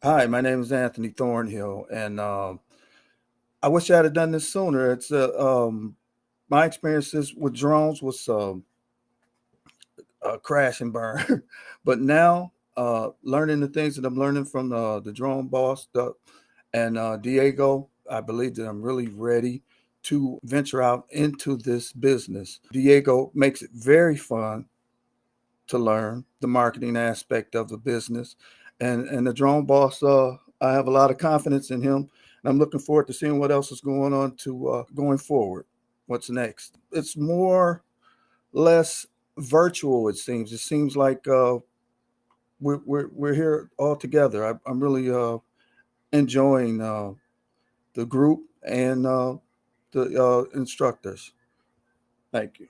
Hi, my name is Anthony Thornhill, and I wish I had done this sooner. My experiences with drones was crash and burn, but now learning the things that I'm learning from the drone boss and Diego, I believe that I'm really ready to venture out into this business. Diego makes it very fun to learn the marketing aspect of the business, and the drone boss. I have a lot of confidence in him, and I'm looking forward to seeing what else is going on to going forward. What's next? It's more less virtual. It seems like we're here all together. I'm really enjoying the group and the instructors. Thank you.